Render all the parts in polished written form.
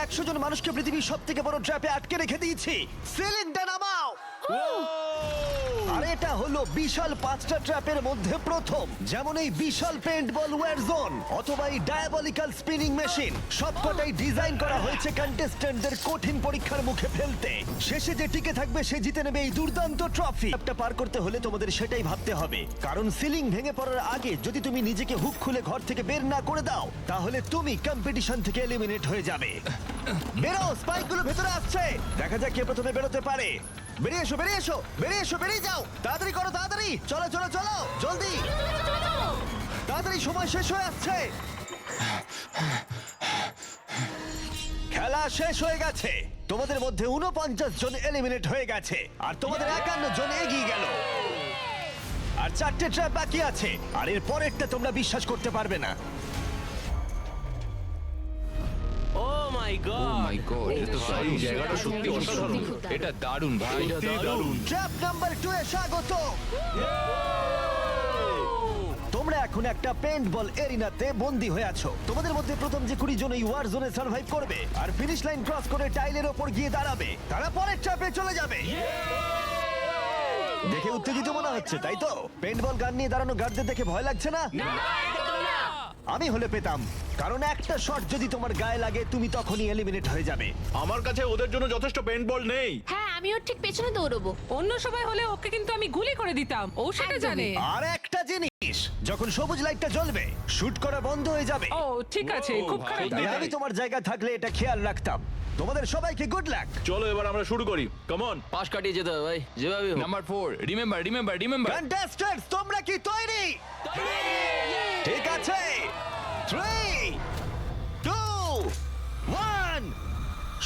100 জন মানুষকে পৃথিবীর সব থেকে বড় ট্র্যাপে আটকে রেখে দিয়েছি। সিলিংটা নামাও। আর এটা হলো বিশাল 5টা ট্র্যাপের মধ্যে প্রথম, যেমন এই বিশাল পেইন্টবল ওয়্যার জোন অথবা এই ডায়াবলিক্যাল স্পিনিং মেশিন। সবকটাই ডিজাইন করা হয়েছে কন্টেস্ট্যান্টদের কঠিন পরীক্ষার মুখে ফেলতে। শেষে যে টিকে থাকবে সে জিতে নেবে এই দুর্দান্ত ট্রফি। ট্র্যাপটা পার করতে হলে তোমাদের সেটাই ভাবতে হবে, কারণ সিলিং ভেঙে পড়ার আগে যদি তুমি নিজেকে হুক খুলে ঘর থেকে বের না করে দাও তাহলে তুমি কম্পিটিশন থেকে এলিমিনেট হয়ে যাবে। বেরো, স্পাইকগুলো ভেতরে আসছে। দেখা যাক কে প্রথমে বেরোতে পারে। বেরিয়ে এসো, বেরিয়ে এসো, বেরিয়ে এসো, বেরিয়ে যাও। তাড়াতাড়ি করো, তাড়াতাড়ি। চলো চলো চলো, জলদি তাড়াতাড়ি, সময় শেষ হয়ে আসছে। খেলা শেষ হয়ে গেছে। তোমাদের মধ্যে 49 জন এলিমিনেট হয়ে গেছে আর তোমাদের 51 জন এগিয়ে গেল। আর 4টে ট্র্যাপ বাকি আছে, আর এর পরেরটা তোমরা বিশ্বাস করতে পারবে না। ও মাই মাই গড, গড, এটা তো দারুণ, জায়গাটা সত্যি অসাধারণ। এটা দারুণ ভাই, দারুণ। ট্র্যাপ নাম্বার 2 এ স্বাগত। তোমরা এখন একটা পেইন্টবল এরিনাতে বন্দী হয়ে আছো। তোমাদের মধ্যে প্রথম যে 20 জন এই ওয়ার জোনে সার্ভাইভ করবে আর ফিনিশ লাইন ক্রস করে টাইলের ওপর গিয়ে দাঁড়াবে, তারা পরের ট্র্যাপে চলে যাবে। দেখে উত্তেজিত মনে হচ্ছে, তাই তো? পেইন্টবল গান নিয়ে দাঁড়ানো গার্ডদের দেখে ভয় লাগছে না? আমি হলে পেতাম, কারণ একটা শট যদি তোমার গায়ে লাগে তুমি তখনই এলিমিনেট হয়ে যাবে। আমার কাছে ওদের জন্য যথেষ্ট পেইন্টবল নেই। হ্যাঁ, আমি ওর ঠিক পেছনে দৌড়বো। অন্য সবাই হলে ওকে কিন্তু আমি গুলি করে দিতাম, ও সেটা একদমই। জানে। আর একটা জিনিস, যখন সবুজ লাইটটা জ্বলবে শুট করা বন্ধ হয়ে যাবে। ও ঠিক আছে, খুব খারাপ তাই দিন। আমি তোমার জায়গায় থাকলে এটা খেয়াল রাখতাম। তোমাদের সবাইকে গুড লাক। চলো এবার আমরা শুরু করি, কাম অন। পাশ কাটিয়ে যেতে হবে ভাই, যেভাবে হোক। Number 4, remember remember remember. Contestants, তোমরা কি তৈরি? ঠিক আছে, 3 2 1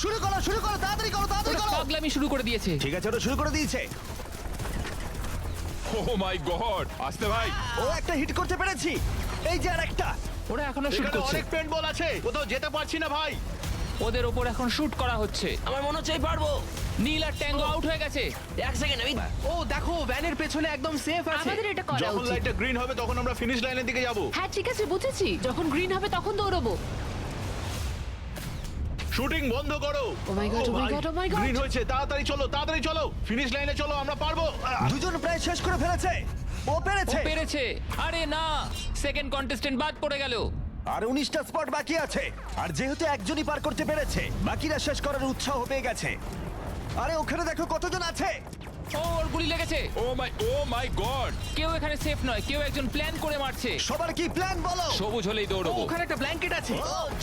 শুরু করো, শুরু করো, তাড়াতাড়ি করো, তাড়াতাড়ি করো। পাগলামি শুরু করে দিয়েছে। ঠিক আছে, ওরা শুরু করে দিয়েছে। ও মাই গড, আসতে ভাই। ও একটা হিট করতে পেরেছি। এই যে আরেকটা। ওরা এখনো শুট এখানে করছে, অনেক পেইন্টবল আছে, কোথাও যেতে পারছি না ভাই। ওদের ওপর এখন শুট করা হচ্ছে। আমার মনে হচ্ছে আমি পারবো। নীল আর ট্যাঙ্গো আউট হয়ে গেছে। এক সেকেন্ড, আমি ও দেখো, ভ্যানের পেছনে একদম সেফ আছে। আমাদের এটা করা যখন উচিত। লাইটটা গ্রিন হবে তখন আমরা ফিনিশ লাইনের দিকে যাব। হ্যাঁ ঠিক আছে, বুঝেছি। যখন গ্রিন হবে তখন দৌড়বো। শুটিং বন্ধ করো। Oh my God, oh my God, oh my God. Green হয়েছে, তাড়াতাড়ি চলো, তাড়াতাড়ি চলো, ফিনিশ লাইনে চলো, আমরা পারবো। দুজন প্রায় শেষ করে ফেলেছে। ও ও পেরেছে। পেরেছে। আরে না, সেকেন্ড কন্টেস্ট্যান্ট বাদ পড়ে গেল। আর 19টা স্পট বাকি আছে, আর যেহেতু একজনই পার করতে পেরেছে বাকিরা শেষ করার উৎসাহ পেয়ে গেছে। আরে ওখানে দেখো কতজন আছে। ও, ওর গুলি লেগেছে। ও মাই গড। কেউ এখানে সেফ নয়, কেউ একজন প্ল্যান করে মারছে। সবার কি প্ল্যান বলো? সবুজ হলেই দৌড়বো। ওখানে একটা ব্ল্যাঙ্কেট আছে।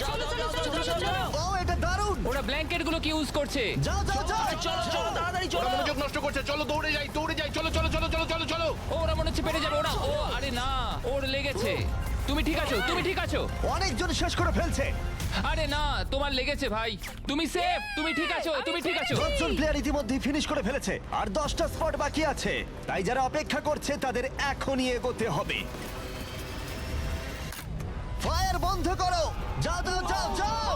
চলো চলো চলো চলো চলো ও এটা দারুণ। ওরা ব্ল্যাঙ্কেট গুলোকে ইউজ করছে। যাও যাও যাও। চলো চলো তাড়াতাড়ি চলো। ওরা মনোযোগ নষ্ট করছে, চলো দৌড়ে যাই, দৌড়ে যাই, চলো চলো চলো চলো চলো চলো। ও, ওরা মনে হচ্ছে পেরে যাবে। ওরা, ও আরে না, ওর লেগেছে। তুমি ঠিক আছো, তুমি ঠিক আছো। অনেকজন শেষ করে ফেলছে। আরে না, তোমার লেগেছে ভাই। তুমি সেফ, তুমি ঠিক আছো, তুমি ঠিক আছো। 10 জন প্লেয়ার ইতিমধ্যে ফিনিশ করে ফেলেছে আর 10টা স্পট বাকি আছে। তাই যারা অপেক্ষা করছে তাদের এখনই এগোতে হবে। ফায়ার বন্ধ করো। যাও যাও যাও যাও।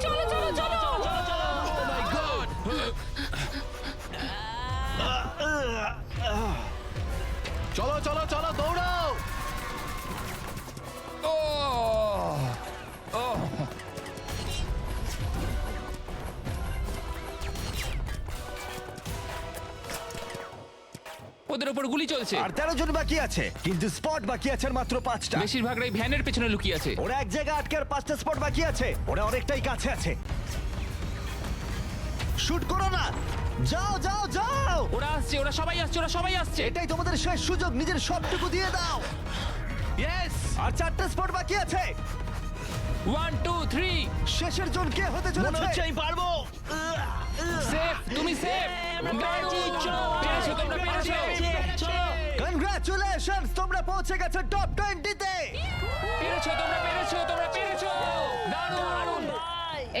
চলো চলো চলো। চলো চলো চলো দৌড়াও। ও ওদের উপর গুলি চলছে। আর 13 জন বাকি আছে, কিন্তু স্পট বাকি আছে আর মাত্র 5টা। বেশিরভাগরাই ভ্যানের পেছনে লুকিয়ে আছে। ওরা এক জায়গায় আটকে আর 5টা স্পট বাকি আছে। ওরা অনেকটাই কাছে আছে। শুট করো না। যাও যাও যাও। ওরা আসছে, ওরা সবাই আসছে, ওরা সবাই আসছে। এটাই তোমাদের শেষ সুযোগ, নিজের সবটুকু দিয়ে দাও। ইয়েস। আর 4টা স্পট বাকি আছে। 1 2 3 শেষের জন কে হতে মনে হচ্ছে চলেছে? আমি পারবো। সেফ, তুমি সেফ। পেরেছো, তোমরা পেরেছো। কনগ্রাচুলেশনস, তোমরা পৌঁছে গেছো টপ 20 তে। পেরেছো, তোমরা পেরেছো, তোমরা পেরেছো। দারুণ।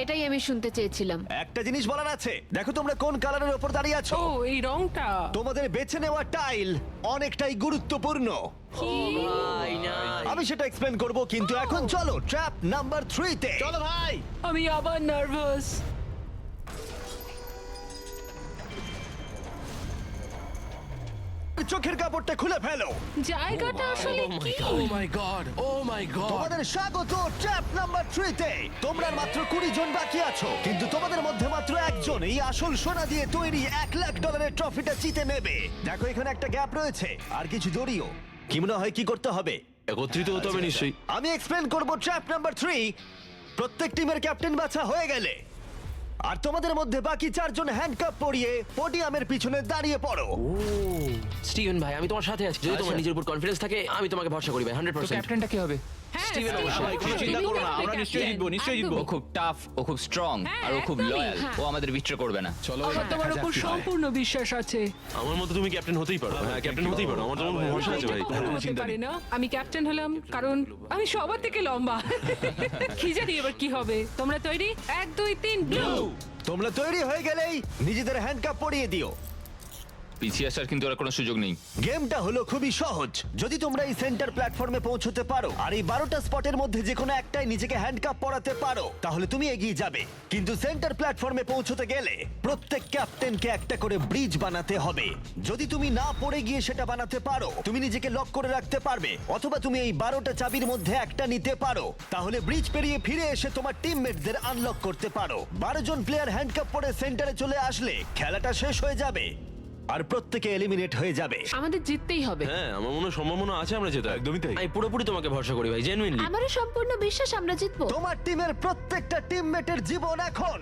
এটাই আমি শুনতে চেয়েছিলাম। একটা জিনিস বলার আছে, দেখো তোমরা কোন কালারের উপর দাঁড়িয়ে আছো। ও, এই রংটা। তোমাদের বেছে নেওয়া টাইল অনেকটাই গুরুত্বপূর্ণ। ভাই না। আমি সেটা এক্সপ্লেন করব, কিন্তু এখন চলো ট্র্যাপ নাম্বার 3 তে। চলো ভাই। আমি আবার নার্ভাস। চোখের কাপড়টা খুলে ফেলো। জায়গাটা আসলে কি? ও মাই গড, ও মাই গড। তোমাদের স্বাগত ট্র্যাপ নাম্বার 3 তে। তোমরা আর মাত্র 20 জন বাকি আছো, কিন্তু তোমাদের মধ্যে মাত্র একজন এই আসল সোনা দিয়ে তৈরি $1,00,000 ট্রফিটা জিতে নেবে। দেখো এখানে একটা গ্যাপ রয়েছে আর কিছু জড়িও। কি মনে হয় কি করতে হবে? একত্রিত হতে হবে নিশ্চয়ই। আমি এক্সপ্লেন করব ট্র্যাপ নাম্বার 3। প্রত্যেক টিমের ক্যাপ্টেন বাছা হয়ে গেলে আর তোমাদের মধ্যে বাকি 4 জন হ্যান্ডকাপ পরিয়ে পোডিয়ামের পিছনে দাঁড়িয়ে পড়ো। স্টিভেন ভাই আমি তোমার সাথে আছি, যদি তোমার নিজের উপর কনফিডেন্স থাকে আমি তোমাকে ভরসা করি ভাই, তো 100%। ক্যাপ্টেনটা কি হবে? স্টিভেন অবশ্যই। কোনো চিন্তা করো না, আমরা নিশ্চয়ই জিতবো, নিশ্চয়ই জিতবো। ও খুব টাফ, ও খুব স্ট্রং, আর ও খুব একদমই, লয়াল। হ্যাঁ। ও আমাদের বিট্রে করবে না। আমার তোমার উপর সম্পূর্ণ বিশ্বাস আছে। আমার মতো তুমি ক্যাপ্টেন হতেই পারো। হ্যাঁ ক্যাপ্টেন হতেই পারো, আমার তোমার ভরসা আছে ভাই। এটা কখনো হতে পারে না। আমি ক্যাপ্টেন হলাম কারণ আমি সবার থেকে লম্বা। কি জানি এবার কি হবে। তোমরা তৈরি? 1 2 3 ব্লু। তোমরা তৈরি হয়ে গেলেই নিজেদের হ্যান্ডকাপ পরিয়ে দিও। পিছিয়ে আসার কিন্তু আর কোনো সুযোগ নেই। গেমটা হলো খুবই সহজ। যদি তোমরা এই সেন্টার প্ল্যাটফর্মে পৌঁছতে পারো আর এই 12টা স্পটের মধ্যে যে কোনো একটাই নিজেকে হ্যান্ডকাপ পরাতে পারো, তাহলে তুমি এগিয়ে যাবে। কিন্তু সেন্টার প্ল্যাটফর্মে পৌঁছতে গেলে প্রত্যেক ক্যাপ্টেনকে একটা করে ব্রিজ বানাতে হবে। যদি তুমি না পড়ে গিয়ে সেটা বানাতে পারো, তুমি নিজেকে লক করে রাখতে পারবে, অথবা তুমি এই 12টা চাবির মধ্যে একটা নিতে পারো। তাহলে ব্রিজ পেরিয়ে ফিরে এসে তোমার টিমমেটদের আনলক করতে পারো। 12 জন প্লেয়ার হ্যান্ডকাপ পরে সেন্টারে চলে আসলে খেলাটা শেষ হয়ে যাবে আর প্রত্যেকে এলিমিনেট হয়ে যাবে। আমাদের জিততেই হবে। হ্যাঁ আমার মনে হয় সম্ভাবনা আছে আমরা যেতে। একদমই তাই। আমি পুরোপুরি তোমাকে ভরসা করি ভাই, জেনুইনলি। আমারও সম্পূর্ণ বিশ্বাস আমরা জিতবো। তোমার টিমের প্রত্যেকটা টিমমেটের জীবন এখন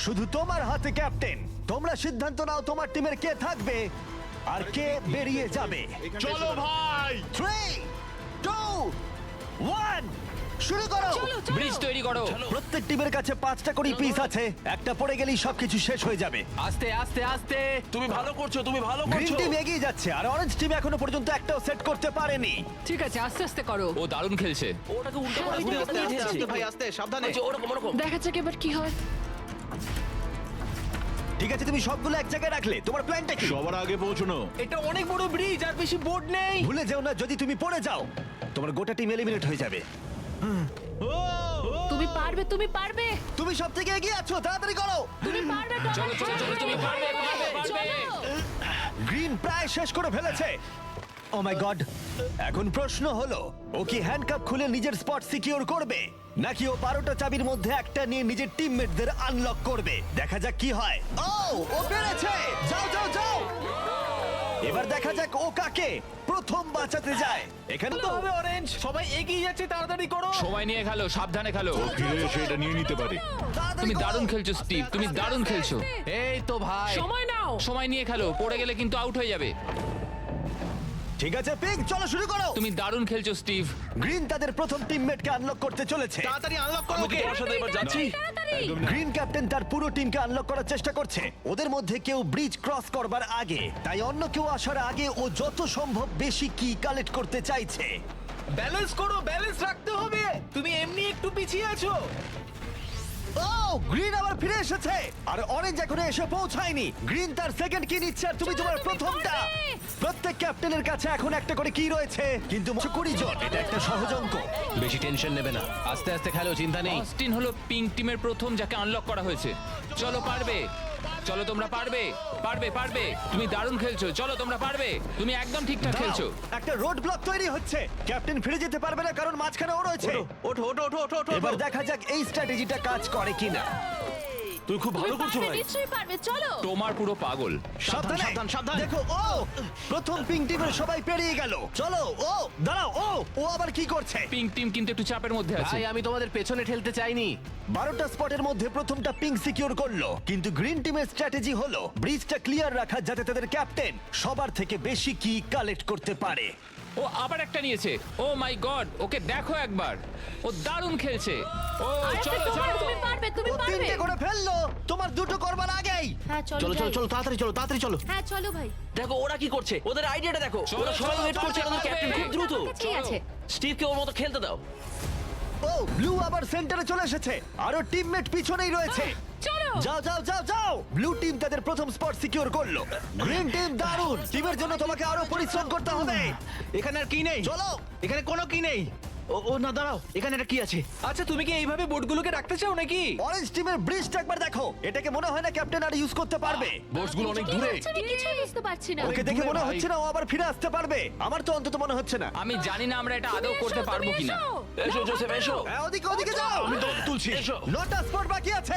শুধু তোমার হাতে ক্যাপ্টেন। তোমরা সিদ্ধান্ত নাও তোমার টিমের কে থাকবে আর কে বেরিয়ে যাবে। চলো ভাই। 3 2 1 শুরু করো। ব্রিজ তৈরি করো। প্রত্যেক টিমের কাছে 5টা করে পিস আছে। একটা পড়ে গেলেই সবকিছু শেষ হয়ে যাবে। আস্তে আস্তে আস্তে। তুমি ভালো করছো, তুমি ভালো গ্রিন করছো। টিম এগিয়ে যাচ্ছে আর অরেঞ্জ টিম এখনো পর্যন্ত একটাও সেট করতে পারেনি। ঠিক আছে, আস্তে আস্তে করো। ও দারুণ খেলছে। ওটাকে উল্টো করে আস্তে, ঘুরিয়ে আস্তে, দিয়েছি। ভাই আস্তে, সাবধানে। বলছি, ওরকম ওরকম। দেখা যাক এবার কি হয়। ঠিক আছে, তুমি সবগুলো এক জায়গায় রাখলে। তোমার প্ল্যানটা কি? সবার আগে পৌঁছানো। এটা অনেক বড় ব্রিজ আর বেশি বোর্ড নেই। ভুলে যেও না, যদি তুমি পড়ে যাও তোমার গোটা টিম এলিমিনেট হয়ে যাবে। তুমি পারবে, তুমি পারবে, তুমি সব থেকে এগিয়ে আছো, তাড়াতাড়ি করো। তুমি পারবে। চলো, চলো, চলো, তুমি পারবে, পারবে, পারবে। চলো। গ্রিন প্রায় শেষ করে ফেলেছে। ও মাই গড, এখন প্রশ্ন হলো ও কি হ্যান্ডকাপ খুলে নিজের স্পট সিকিউর করবে, নাকি ও 12টা চাবির মধ্যে একটা নিয়ে নিজের টিমমেটদের আনলক করবে। দেখা যাক কি হয়। ও পেরেছে। যাও যাও যাও। এবার দেখা যাক ও কাকে প্রথম বাঁচাতে যায়। এখানে তো হবে অরেঞ্জ, সবাই এগিয়ে যাচ্ছে, তাড়াতাড়ি করো। সময় নিয়ে খেলো, সাবধানে খেলো। ফিরে এসে এটা নিয়ে নিতে পারে। তাড়াতাড়ি তুমি করো। দারুণ খেলছো স্টিভ, তুমি দারুণ খেলছো। এই তো ভাই। সময় নাও। সময় নিয়ে খেলো, পড়ে গেলে কিন্তু আউট হয়ে যাবে। ঠিক আছে পিঙ্ক, চলো শুরু করো। তুমি দারুণ খেলছো স্টিভ। গ্রিন তাদের প্রথম টিমমেটকে আনলক করতে চলেছে। তাড়াতাড়ি আনলক করো আমি ওকে। তোমার সাথে এবার যাচ্ছি। গ্রিন ক্যাপ্টেন তার পুরো টিমকে আনলক করার চেষ্টা করছে। ওদের মধ্যে কেউ ব্রিজ ক্রস করবার আগে, তাই অন্য কেউ আসার আগে ও যত সম্ভব বেশি কি কালেক্ট করতে চাইছে। ব্যালেন্স করো, ব্যালেন্স রাখতে হবে। তুমি এমনি একটু পিছিয়ে আছো। ও গ্রিন আবার ফিরে এসেছে আর অরেঞ্জ এখনো এসে পৌঁছায়নি। গ্রিন তার সেকেন্ড কি নিচ্ছে আর তুমি তোমার প্রথমটা। প্রত্যেক ক্যাপ্টেনের কাছে এখন একটা করে কি রয়েছে, কিন্তু 20 জন, এটা একটা সহজ অঙ্ক। বেশি টেনশন নেবে না, আস্তে আস্তে খেলো, চিন্তা নেই। অস্টিন হলো পিঙ্ক টিমের প্রথম যাকে আনলক করা হয়েছে। চলো পারবে, চলো তোমরা পারবে, পারবে, পারবে। তুমি দারুণ খেলছো, চলো তোমরা পারবে। তুমি একদম ঠিকঠাক খেলছো। দাঁড়াও, একটা রোড ব্লক তৈরি হচ্ছে। ক্যাপ্টেন ফিরে যেতে পারবে না কারণ মাঝখানে ও রয়েছে। ওঠো ওঠো ওঠো ওঠো ওঠো। এবার দেখা যাক এই স্ট্র্যাটেজিটা কাজ করে কিনা। তুমি খুব ভালো করছো পারবে, ভাই। নিশ্চয়ই পারবে, চলো। তোমার পুরো পাগল। সাবধানে, সাবধান, সাবধান। দেখো ও প্রথম পিঙ্ক টিমের সবাই পেরিয়ে গেল। চলো ও দাঁড়াও, ও আবার কি করছে? পিঙ্ক টিম কিন্তু একটু চাপের মধ্যে আছে। ভাই আমি তোমাদের পেছনে ঠেলতে চাইনি। 12টা স্পটের মধ্যে প্রথমটা পিঙ্ক সিকিউর করলো, কিন্তু গ্রিন টিমের স্ট্র্যাটেজি হলো ব্রিজটা ক্লিয়ার রাখা যাতে তাদের ক্যাপ্টেন সবার থেকে বেশি কি কালেক্ট করতে পারে। ও আবার একটা নিয়েছে। ও মাই গড, ওকে দেখো একবার, ও দারুণ খেলছে। ও আরেকটা চলো তোমার, চলো। তুমি পারবে, তুমি ও পারবে। 3টে করে ফেললো, তোমার 2টো করবার আগেই। হ্যাঁ চলো, চলো চলো যাই। চলো, তাড়াতাড়ি চলো, তাড়াতাড়ি চলো। হ্যাঁ চলো ভাই। দেখো ওরা কি করছে, ওদের আইডিয়াটা দেখো। চলো, ওরা সবাই চলো, ওয়েট করছে, চলো, ওদের ক্যাপ্টেন খুব দ্রুত। ঠিক আছে। স্টিভকে ওর মতো খেলতে দাও। ও ব্লু আবার সেন্টারে চলে এসেছে, আরো টিমমেট পিছনেই রয়েছে। চলো। যাও যাও যাও যাও। ব্লু টিম তাদের প্রথম স্পট সিকিউর করলো। গ্রিন টিম দারুণ। টিমের জন্য তোমাকে আরো পরিশ্রম করতে হবে। এখানে আর কি নেই। চলো। এখানে কোনো কি নেই। ও না দাঁড়াও, এখানে এটা কি আছে? আচ্ছা তুমি কি এইভাবে বোটগুলোকে রাখতে চাও নাকি? অরেঞ্জ টিমের ব্রিজটা একবার দেখো, এটাকে মনে হয় না ক্যাপ্টেন আর ইউজ করতে পারবে। বোটসগুলো অনেক কি দূরে। হচ্ছে আমি কিছুই বুঝতে পারছি না। ওকে দেখে দূরে মনে ভাই। হচ্ছে না ও আবার ফিরে আসতে পারবে। আমার তো অন্তত মনে হচ্ছে না। আমি জানি না আমরা এটা আদৌ করতে পারবো কিনা। এসো জোসেফ এসো। হ্যাঁ, ওদিকে যাও। আমি তো তুলছি। এসো। 9টা স্পট বাকি আছে।